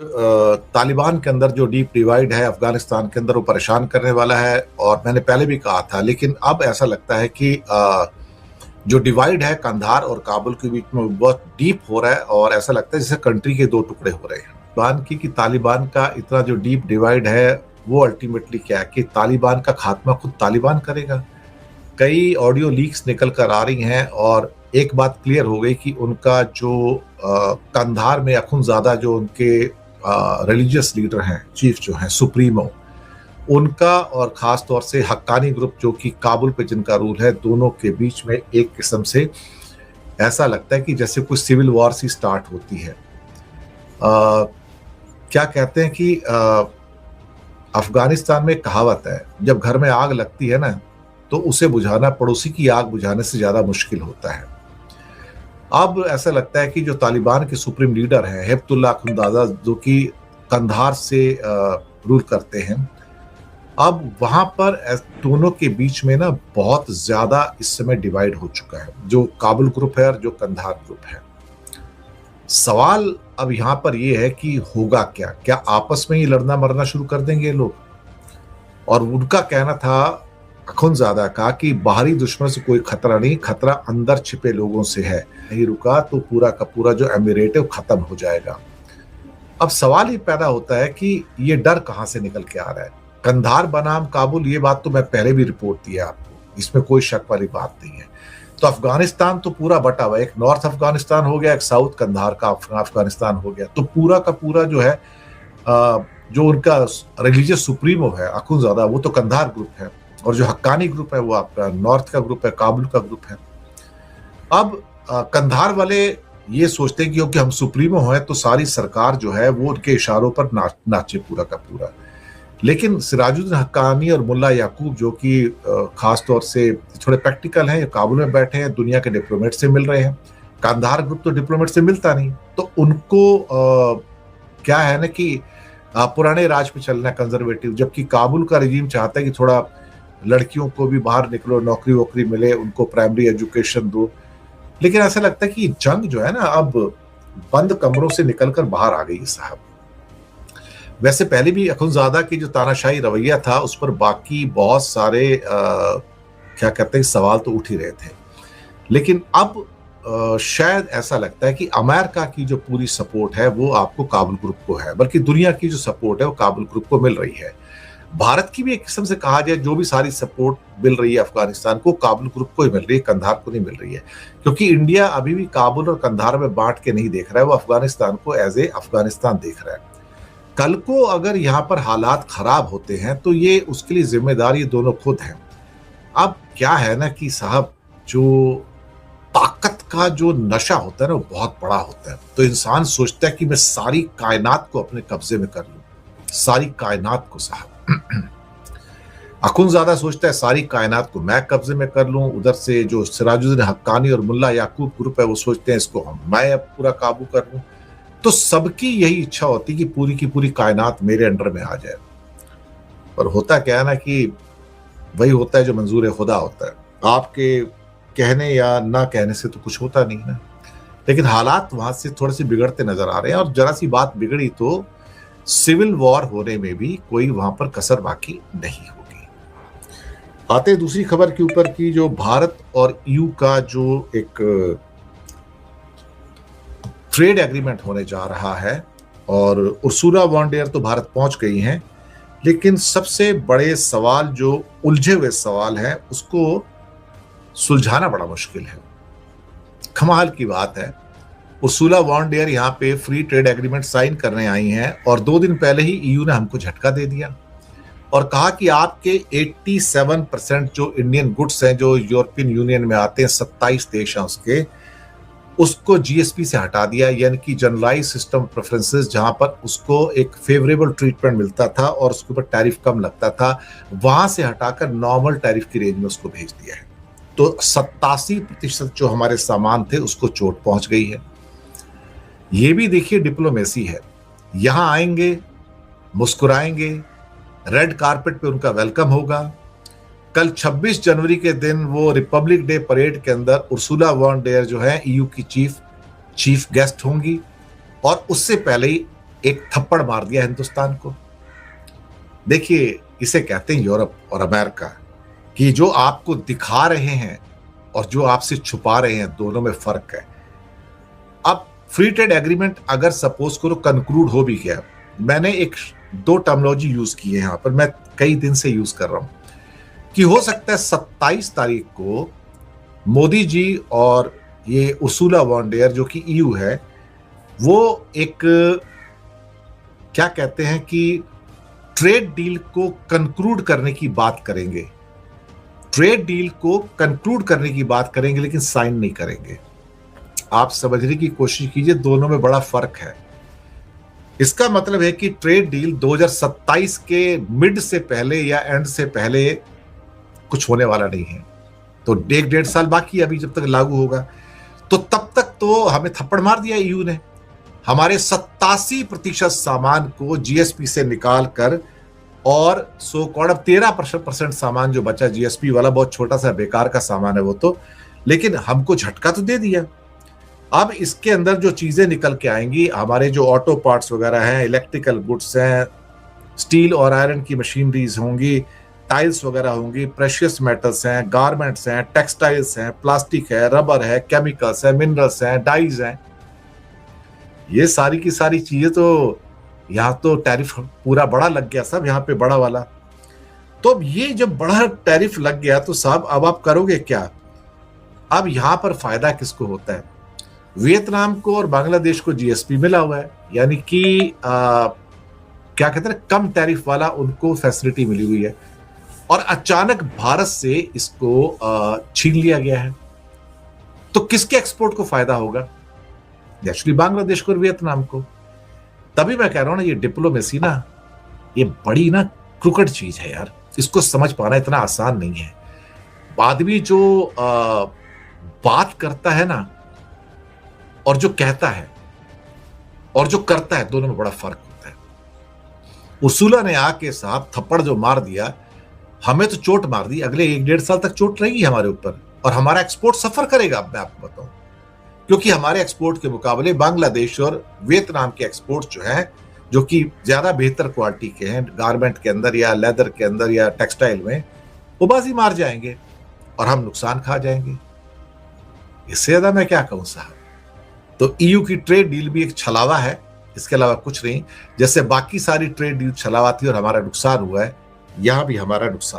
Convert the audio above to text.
तालिबान के अंदर जो डीप डिवाइड है अफगानिस्तान के अंदर वो परेशान करने वाला है। और मैंने पहले भी कहा था, लेकिन अब ऐसा लगता है कि जो डिवाइड है कंधार और काबुल के बीच में बहुत डीप हो रहा है और ऐसा लगता है जैसे कंट्री के दो टुकड़े हो रहे हैं। तालिबान का इतना जो डीप डिवाइड है वो अल्टीमेटली क्या है कि तालिबान का खात्मा खुद तालिबान करेगा। कई ऑडियो लीक्स निकल कर आ रही हैं और एक बात क्लियर हो गई कि उनका जो कंधार में अखुनज़ादा जो उनके रिलीजियस लीडर हैं, चीफ जो हैं, सुप्रीमो, उनका और खास तौर से हक्कानी ग्रुप जो कि काबुल पे जिनका रूल है, दोनों के बीच में एक किस्म से ऐसा लगता है कि जैसे कुछ सिविल वॉर सी स्टार्ट होती है। क्या कहते हैं कि अफगानिस्तान में कहावत है, जब घर में आग लगती है ना तो उसे बुझाना पड़ोसी की आग बुझाने से ज्यादा मुश्किल होता है। अब ऐसा लगता है कि जो तालिबान के सुप्रीम लीडर हैं हिब्बतुल्लाह अखुंज़ादा, जो कि कंधार से रूल करते हैं, अब वहां पर दोनों के बीच में ना बहुत ज्यादा इस समय डिवाइड हो चुका है, जो काबुल ग्रुप है और जो कंधार ग्रुप है। सवाल अब यहां पर यह है कि होगा क्या आपस में ही लड़ना मरना शुरू कर देंगे लोग। और उनका कहना था अखुनज़ादा का कि बाहरी दुश्मन से कोई खतरा नहीं, खतरा अंदर छिपे लोगों से है। नहीं रुका तो पूरा का पूरा जो एमिरेट है वो खत्म हो जाएगा। अब सवाल ही पैदा होता है कि ये डर कहां से निकल के आ रहा है। कंधार बनाम काबुल, ये बात तो मैं पहले भी रिपोर्ट दी है आपको, इसमें कोई शक वाली बात नहीं है। तो अफगानिस्तान तो पूरा बटा हुआ है, एक नॉर्थ अफगानिस्तान हो गया, एक साउथ कंधार का अफगानिस्तान हो गया। तो पूरा का पूरा जो है जो उनका रिलीजियस सुप्रीमो है अखुनज़ादा, वो तो कंधार ग्रुप है, और जो हक्कानी ग्रुप है वो आपका नॉर्थ का ग्रुप है, काबुल का ग्रुप है। अब कंधार वाले ये सोचते हैं कि क्योंकि हम सुप्रीमो हैं तो सारी सरकार जो है वो उनके इशारों पर नाचे पूरा का पूरा। लेकिन सिराजुद्दीन हक्कानी और मुल्ला याकूब जो कि खास तौर से थोड़े प्रैक्टिकल हैं, काबुल में बैठे हैं, दुनिया के डिप्लोमेट से मिल रहे हैं। कंधार ग्रुप तो डिप्लोमेट से मिलता नहीं, तो उनको क्या है ना कि पुराने राज पे चलना कंजर्वेटिव, जबकि काबुल का रिजीम चाहता है कि थोड़ा लड़कियों को भी बाहर निकलो, नौकरी वोकरी मिले, उनको प्राइमरी एजुकेशन दो। लेकिन ऐसा लगता है कि जंग जो है ना अब बंद कमरों से निकलकर बाहर आ गई साहब। वैसे पहले भी अखुनज़ादा की जो तानाशाही रवैया था उस पर बाकी बहुत सारे क्या कहते हैं सवाल तो उठ ही रहे थे। लेकिन अब शायद ऐसा लगता है कि अमेरिका की जो पूरी सपोर्ट है वो आपको काबुल ग्रुप को है, बल्कि दुनिया की जो सपोर्ट है वो काबुल ग्रुप को मिल रही है। भारत की भी एक किस्म से कहा जाए जो भी सारी सपोर्ट मिल रही है अफगानिस्तान को, काबुल ग्रुप को ही मिल रही है, कंधार को नहीं मिल रही है। क्योंकि इंडिया अभी भी काबुल और कंधार में बांट के नहीं देख रहा है, वो अफगानिस्तान को एज ए अफगानिस्तान देख रहा है। कल को अगर यहाँ पर हालात खराब होते हैं तो ये उसके लिए जिम्मेदार ये दोनों खुद हैं। अब क्या है ना कि साहब, जो ताकत का जो नशा होता है ना वो बहुत बड़ा होता है। तो इंसान सोचता है कि मैं सारी कायनात को अपने कब्जे में कर लूं, सारी कायनात को साहब। अखुनज़ादा सोचता है सारी कायनात को मैं कब्जे में कर लूं। उधर से जो सिराजुद्दीन हक्कानी और मुल्ला याकूब ग्रुप है वो सोचते हैं इसको मैं पूरा काबू कर लूं। तो सबकी यही इच्छा होती है कि पूरी की पूरी कायनात मेरे अंडर में आ जाए। पर होता क्या है ना कि वही होता है जो मंजूर खुदा होता है। आपके कहने या ना कहने से तो कुछ होता नहीं ना। लेकिन हालात वहां से थोड़े से बिगड़ते नजर आ रहे हैं, और जरा सी बात बिगड़ी तो सिविल वॉर होने में भी कोई वहां पर कसर बाकी नहीं होगी। आते दूसरी खबर के ऊपर की, जो भारत और ईयू का जो एक ट्रेड एग्रीमेंट होने जा रहा है, और उर्सुला वॉन डेर तो भारत पहुंच गई हैं, लेकिन सबसे बड़े सवाल जो उलझे हुए सवाल है उसको सुलझाना बड़ा मुश्किल है। कमाल की बात है, उर्सुला वॉन डेर यहाँ पे फ्री ट्रेड एग्रीमेंट साइन करने आई हैं और 2 दिन पहले ही ईयू ने हमको झटका दे दिया और कहा कि आपके 87% जो इंडियन गुड्स हैं जो यूरोपियन यूनियन में आते हैं, 27 देश हैं उसके, उसको जीएसपी से हटा दिया, यानी कि जनरलाइज सिस्टम प्रेफरेंसेस, जहां पर उसको एक फेवरेबल ट्रीटमेंट मिलता था और उसके ऊपर टैरिफ कम लगता था, वहां से हटाकर नॉर्मल टैरिफ की रेंज में उसको भेज दिया है। तो 87% जो हमारे सामान थे उसको चोट पहुंच गई है। ये भी देखिए डिप्लोमेसी है। यहां आएंगे, मुस्कुराएंगे, रेड कारपेट पे उनका वेलकम होगा। कल 26 जनवरी के दिन वो रिपब्लिक डे परेड के अंदर उर्सुला वॉन डेर जो है ईयू की चीफ गेस्ट होंगी, और उससे पहले ही एक थप्पड़ मार दिया हिंदुस्तान को। देखिए, इसे कहते हैं यूरोप और अमेरिका कि जो आपको दिखा रहे हैं और जो आपसे छुपा रहे हैं, दोनों में फर्क है। अब फ्री ट्रेड एग्रीमेंट अगर सपोज करो कंक्लूड हो भी गया, मैंने एक दो टर्मिनोलॉजी यूज की है यहां पर, मैं कई दिन से यूज कर रहा हूं कि हो सकता है 27 तारीख को मोदी जी और ये उर्सुला वॉन डेयर जो कि ईयू है, वो एक क्या कहते हैं कि ट्रेड डील को कंक्लूड करने की बात करेंगे। ट्रेड डील को कंक्लूड करने की बात करेंगे, लेकिन साइन नहीं करेंगे। आप समझने की कोशिश कीजिए, दोनों में बड़ा फर्क है। इसका मतलब है कि ट्रेड डील 2027 के मिड से पहले या एंड से पहले कुछ होने वाला नहीं है। तो 1-1.5 साल बाकी है अभी जब तक लागू होगा। तो तब तक तो हमें थप्पड़ मार दिया ईयू ने। हमारे 87% सामान को जीएसपी से निकाल कर, और सो कॉल्ड अब 13% सामान जो बचा जीएसपी वाला, बहुत छोटा सा बेकार का सामान है वो तो, लेकिन हमको झटका तो दे दिया। अब इसके अंदर जो चीजें निकल के आएंगी, हमारे जो ऑटो पार्ट्स वगैरह हैं, इलेक्ट्रिकल गुड्स हैं, स्टील और आयरन की मशीनरीज होंगी, टाइल्स वगैरह होंगी, प्रेशियस मेटल्स हैं, गारमेंट्स हैं, टेक्सटाइल्स हैं, प्लास्टिक है, रबर है, केमिकल्स है, मिनरल्स हैं, डाइज हैं, ये सारी की सारी चीजें तो यहाँ तो टैरिफ पूरा बड़ा लग गया सब, यहाँ पे बड़ा वाला। तो अब ये जब बड़ा टैरिफ लग गया तो साहब अब आप करोगे क्या? अब यहां पर फायदा किसको होता है? वियतनाम को और बांग्लादेश को जीएसपी मिला हुआ है, यानी कि क्या कहते हैं, कम टैरिफ वाला उनको फैसिलिटी मिली हुई है, और अचानक भारत से इसको छीन लिया गया है। तो किसके एक्सपोर्ट को फायदा होगा? एक्चुअली बांग्लादेश को और वियतनाम को। तभी मैं कह रहा हूं ना, ये डिप्लोमेसी ना, ये बड़ी ना क्रुकड चीज है यार, इसको समझ पाना इतना आसान नहीं है। आदमी जो बात करता है ना, और जो कहता है और जो करता है, दोनों में बड़ा फर्क होता है। उर्सुला ने आके साहब थप्पड़ जो मार दिया, हमें तो चोट मार दी, अगले 1-1.5 साल तक चोट रहेगी हमारे ऊपर, और हमारा एक्सपोर्ट सफर करेगा। अब मैं आपको बताऊं, क्योंकि हमारे एक्सपोर्ट के मुकाबले बांग्लादेश और वियतनाम के एक्सपोर्ट जो हैं, जो कि ज्यादा बेहतर क्वालिटी के हैं, गारमेंट के अंदर या लेदर के अंदर या टेक्सटाइल में, वो बाजी मार जाएंगे और हम नुकसान खा जाएंगे। इससे ज्यादा मैं क्या कहूं साहब। तो ईयू की ट्रेड डील भी एक छलावा है, इसके अलावा कुछ नहीं। जैसे बाकी सारी ट्रेड डील छलावा थी और हमारा नुकसान हुआ है, यहां भी हमारा नुकसान